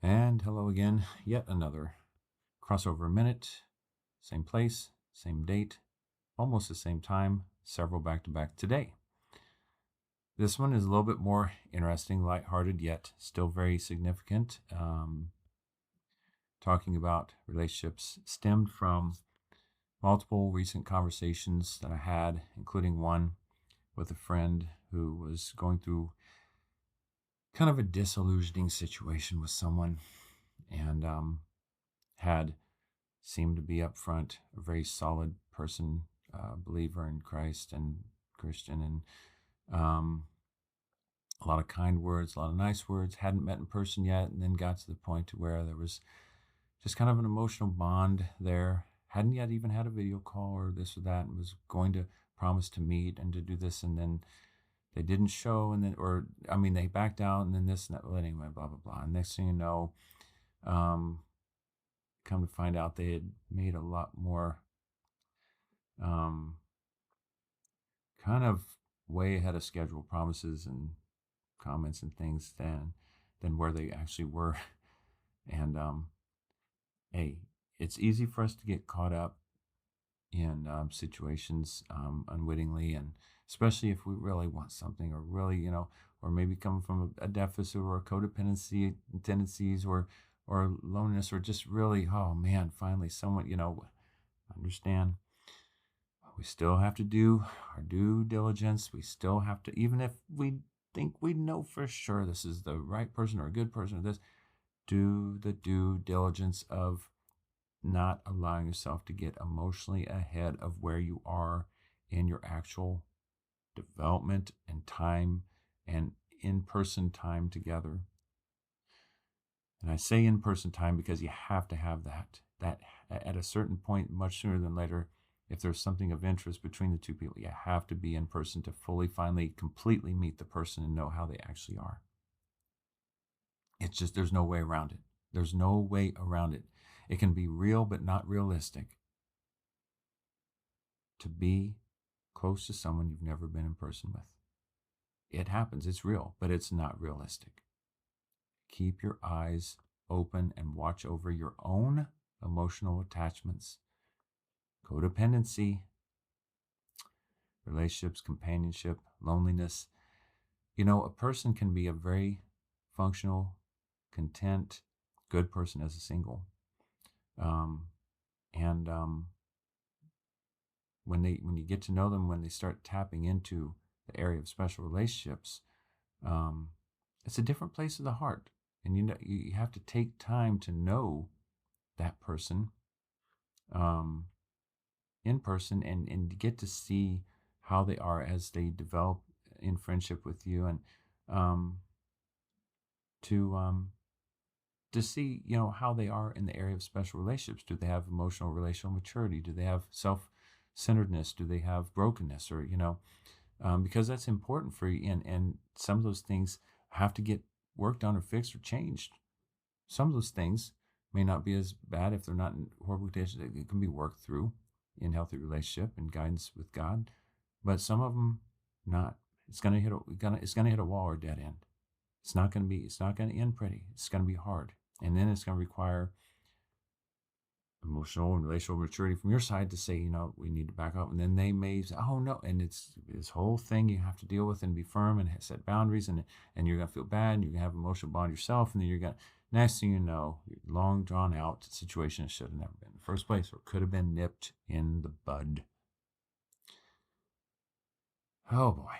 And hello again, yet another crossover minute, same place, same date, almost the same time, several back to back today. This one is a little bit more interesting, lighthearted, yet still very significant. Talking about relationships stemmed from multiple recent conversations that I had, including one with a friend who was going through kind of a disillusioning situation with someone and had seemed to be upfront, a very solid person, believer in Christ and Christian, and a lot of kind words, a lot of nice words. Hadn't met in person yet, and then got to the point to where there was just kind of an emotional bond there. Hadn't yet even had a video call or this or that, and was going to promise to meet and to do this, and then they didn't show, and then, or I mean, they backed out, and then this and that. Well, anyway, blah blah blah. And next thing you know, um, come to find out they had made a lot more um, kind of way ahead of schedule promises and comments and things than where they actually were. And hey, it's easy for us to get caught up in situations unwittingly, and especially if we really want something, or really, or maybe come from a deficit or a codependency tendencies, or loneliness, or just really, oh man, finally someone, understand. We still have to do our due diligence. We still have to, even if we think we know for sure this is the right person or a good person or this, do the due diligence of not allowing yourself to get emotionally ahead of where you are in your actual development and time and in-person time together. And I say in-person time because you have to have that at a certain point, much sooner than later. If there's something of interest between the two people, you have to be in person to fully, finally, completely meet the person and know how they actually are. It's just, there's no way around it. There's no way around it. It can be real, but not realistic to be close to someone you've never been in person with. It happens. It's real, but it's not realistic. Keep your eyes open and watch over your own emotional attachments, codependency, relationships, companionship, loneliness. A person can be a very functional, content, good person as a single. And when you get to know them, when they start tapping into the area of special relationships, um, it's a different place of the heart. And you have to take time to know that person in person, and get to see how they are as they develop in friendship with you, and um, to to see how they are in the area of special relationships. Do they have emotional relational maturity? Do they have self-centeredness? Do they have brokenness? Or because that's important for you, and some of those things have to get worked on or fixed or changed. Some of those things may not be as bad if they're not in horrible conditions. It can be worked through in healthy relationship and guidance with God, but some of them not. It's gonna hit a wall or a dead end. It's not gonna end pretty. It's gonna be hard, and then it's gonna require emotional and relational maturity from your side to say, we need to back up. And then they may say, oh no, and it's this whole thing you have to deal with and be firm and set boundaries, and you're gonna feel bad, and you're gonna have emotional bond yourself, and then you're gonna, next thing you know, long drawn out situation that should have never been in the first place, or could have been nipped in the bud. Oh boy,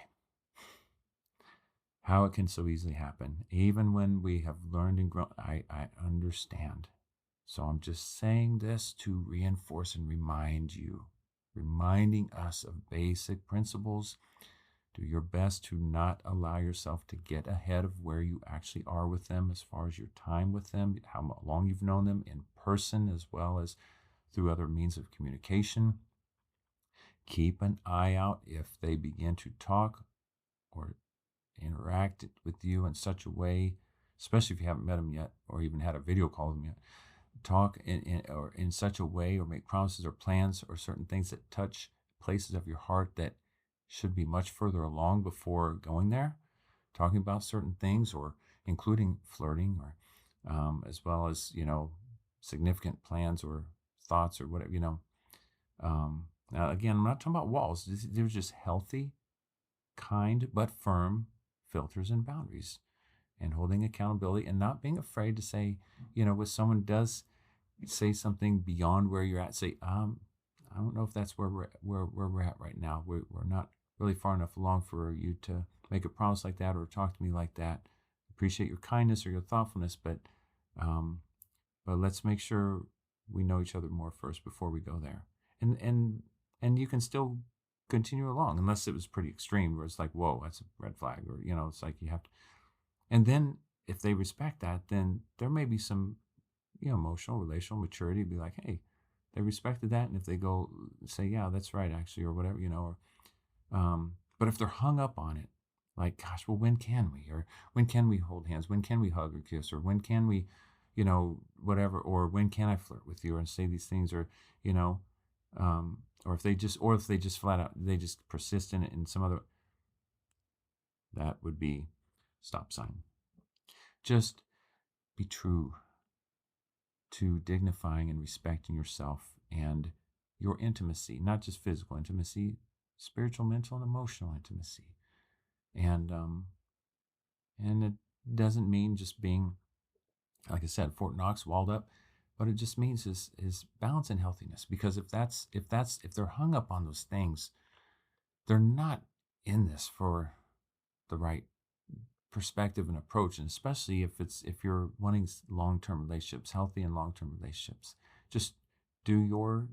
how it can so easily happen, even when we have learned and grown. I understand. So I'm just saying this to reinforce and remind you, reminding us of basic principles. Do your best to not allow yourself to get ahead of where you actually are with them, as far as your time with them, how long you've known them in person, as well as through other means of communication. Keep an eye out if they begin to talk or interact with you in such a way, especially if you haven't met them yet or even had a video call with them yet. Talk in such a way, or make promises or plans or certain things that touch places of your heart that should be much further along before going there. Talking about certain things, or including flirting, or as well as, significant plans or thoughts or whatever, Now, again, I'm not talking about walls. They're just healthy, kind, but firm filters and boundaries, and holding accountability and not being afraid to say, when someone does say something beyond where you're at, say, I don't know if that's where we're at right now. We're not really far enough along for you to make a promise like that or talk to me like that. Appreciate your kindness or your thoughtfulness, um, but let's make sure we know each other more first before we go there. And you can still continue along unless it was pretty extreme, where it's like, whoa, that's a red flag, or it's like you have to. And then if they respect that, then there may be some emotional, relational maturity. Be like, hey, they respected that, and if they go say, yeah, that's right, actually, or whatever, but if they're hung up on it, like, gosh, well, when can we? Or when can we hold hands? When can we hug or kiss? Or when can we, whatever? Or when can I flirt with you and say these things? Or, you know, or if they just flat out, they just persist in it in some other, that would be stop sign. Just be true to dignifying and respecting yourself and your intimacy, not just physical intimacy, spiritual, mental, and emotional intimacy. And it doesn't mean just being, like I said, Fort Knox walled up, but it just means is balance and healthiness. Because if they're hung up on those things, they're not in this for the right perspective and approach. And especially if you're wanting long-term relationships, healthy and long-term relationships, just do your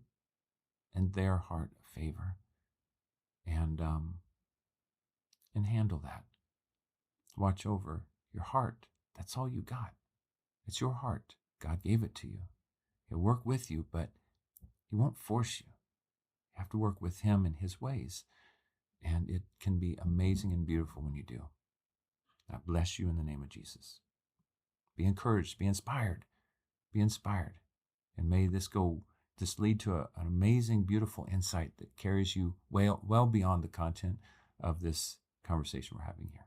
and their heart a favor, and handle that. Watch over your heart. That's all you got. It's your heart. God gave it to you. He'll work with you, but he won't force you. You have to work with him in his ways. And it can be amazing and beautiful when you do. God bless you in the name of Jesus. Be encouraged, be inspired. And may this lead to an amazing, beautiful insight that carries you well beyond the content of this conversation we're having here.